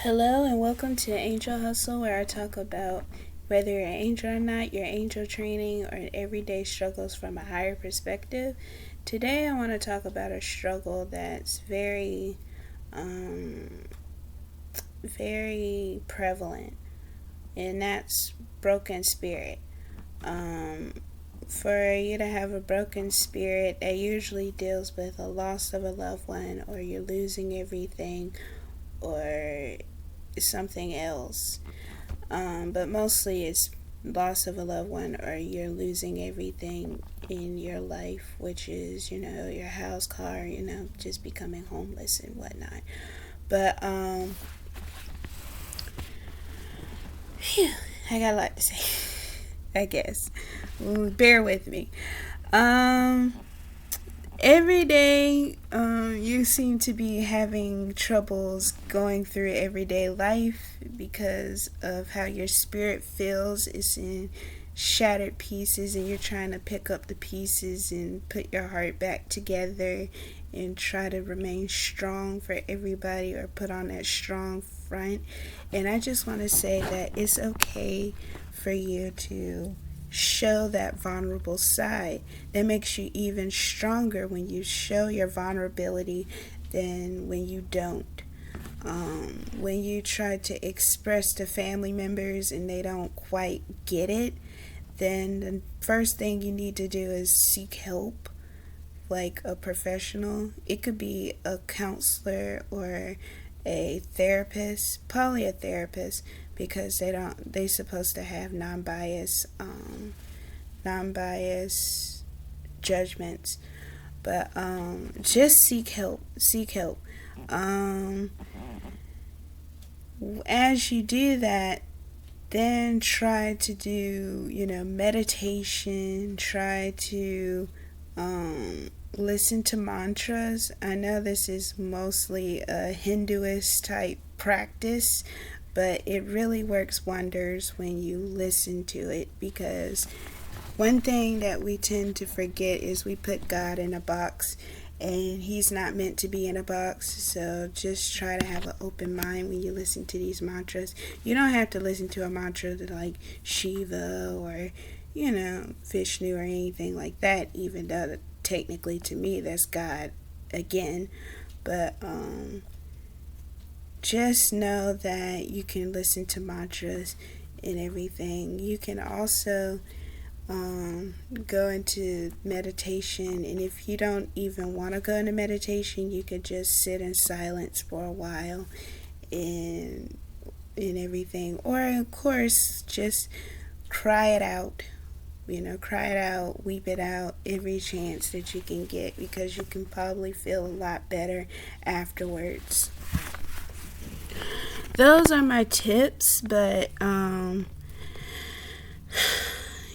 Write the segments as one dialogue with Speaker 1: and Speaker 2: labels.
Speaker 1: Hello and welcome to Angel Hustle, where I talk about whether you're an angel or not, your angel training, or everyday struggles from a higher perspective. Today, I want to talk about a struggle that's very prevalent, and that's broken spirit. Um, for you to have a broken spirit, that usually deals with a loss of a loved one, or you're losing everything, or something else. But mostly it's loss of a loved one, or you're losing everything in your life, which is, your house, car, just becoming homeless and whatnot. But, phew, I got a lot to say, I guess. Bear with me. Um, every day, you seem to be having troubles going through everyday life because of how your spirit feels. It's in shattered pieces, and you're trying to pick up the pieces and put your heart back together and try to remain strong for everybody, or put on that strong front. And I just want to say that it's okay for you to show that vulnerable side. That makes you even stronger when you show your vulnerability than when you don't. When you try to express to family members and they don't quite get it, then the first thing you need to do is seek help, like a professional. It could be a counselor or a therapist, probably a therapist, because they supposed to have non-biased judgments. But just seek help. um as you do that, then try to do, meditation. Try to listen to mantras. I know this is mostly a Hinduist type practice, but it really works wonders when you listen to it, because one thing that we tend to forget is we put God in a box, and he's not meant to be in a box. So just try to have an open mind when you listen to these mantras. You don't have to listen to a mantra like Shiva or, Vishnu or anything like that, even though technically to me that's God again. But just know that you can listen to mantras and everything. You can also go into meditation, and if you don't even want to go into meditation, you could just sit in silence for a while and everything. Or of course, just cry it out. Cry it out, weep it out every chance that you can get, because you can probably feel a lot better afterwards. Those are my tips, but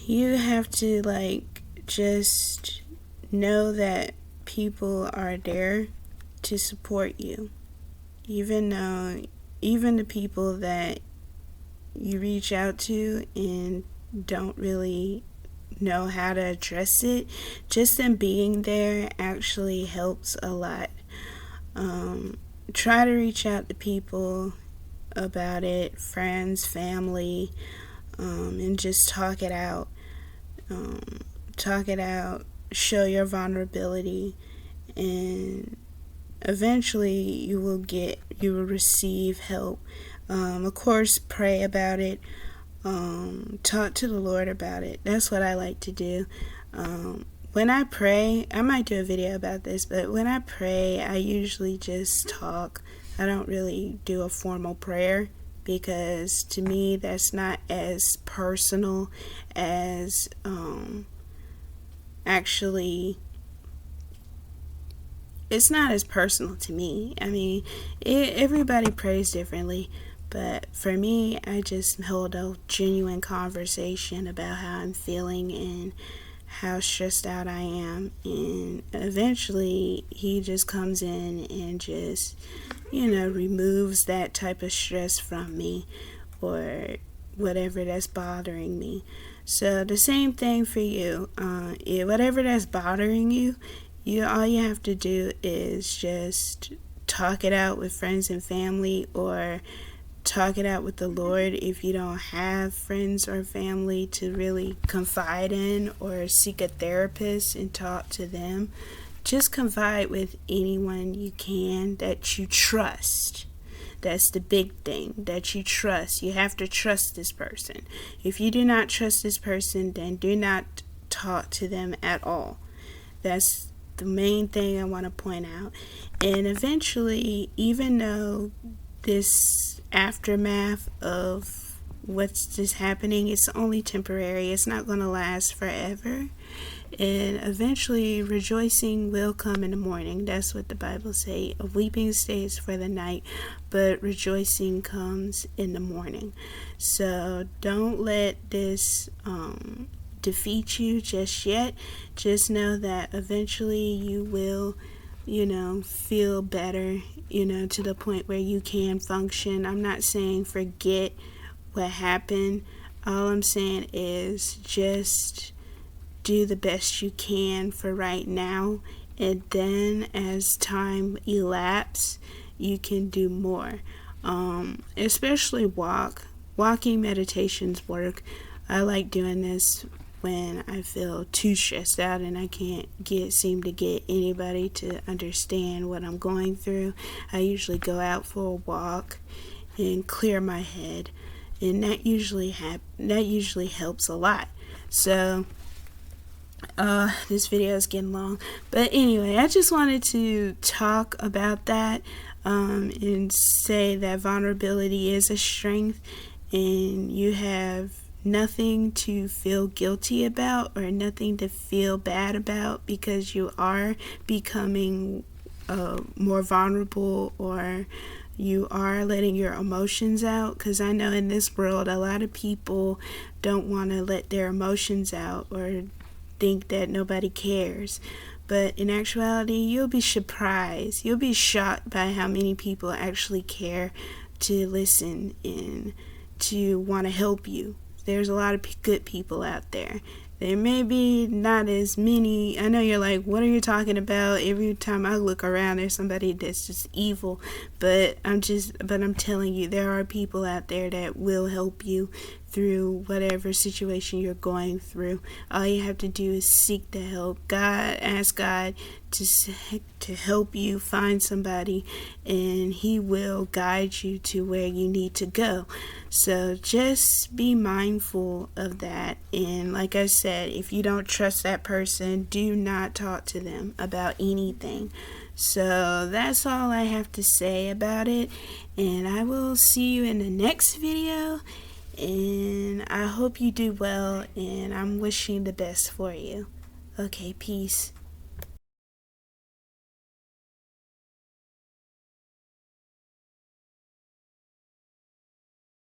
Speaker 1: you have to just know that people are there to support you, even the people that you reach out to and don't really know how to address it. Just them being there actually helps a lot. Try to reach out to people about it, friends, family, and just talk it out. Talk it out, show your vulnerability, and eventually you will receive help. Of course, pray about it. Talk to the Lord about it. That's what I like to do. When I pray, I might do a video about this, but when I pray, I usually just talk. I don't really do a formal prayer, because to me that's not as personal as actually, it's not as personal to me. I mean, everybody prays differently, but for me, I just hold a genuine conversation about how I'm feeling and how stressed out I am, and eventually he just comes in and just, removes that type of stress from me, or whatever that's bothering me. So the same thing for you. Whatever that's bothering you, all you have to do is just talk it out with friends and family, or talk it out with the Lord if you don't have friends or family to really confide in, or seek a therapist and talk to them. Just confide with anyone you can that you trust. That's the big thing, that you trust. You have to trust this person. If you do not trust this person, then do not talk to them at all. That's the main thing I want to point out. And eventually, even though this aftermath of what's just happening, it's only temporary, it's not going to last forever. And eventually rejoicing will come in the morning. That's what the Bible says. A weeping stays for the night, but rejoicing comes in the morning. So don't let this defeat you just yet. Just know that eventually you will, feel better, to the point where you can function. I'm not saying forget what happened. All I'm saying is just do the best you can for right now, and then as time elapses, you can do more. Especially walking meditations work. I like doing this when I feel too stressed out and I can't seem to get anybody to understand what I'm going through. I usually go out for a walk and clear my head, and that usually helps a lot. So this video is getting long, but anyway, I just wanted to talk about that, and say that vulnerability is a strength, and you have nothing to feel guilty about or nothing to feel bad about, because you are becoming more vulnerable, or you are letting your emotions out. Because I know in this world a lot of people don't want to let their emotions out, or think that nobody cares. But in actuality, you'll be surprised. You'll be shocked by how many people actually care to listen and to want to help you. There's a lot of good people out there. There may be not as many. I know you're like, what are you talking about? Every time I look around, there's somebody that's just evil. But I'm telling you, there are people out there that will help you through whatever situation you're going through. All you have to do is seek the help. Ask God to help you find somebody, and He will guide you to where you need to go. So just be mindful of that. And like I said, if you don't trust that person, do not talk to them about anything. So that's all I have to say about it, and I will see you in the next video. And I hope you do well, and I'm wishing the best for you. Okay, peace.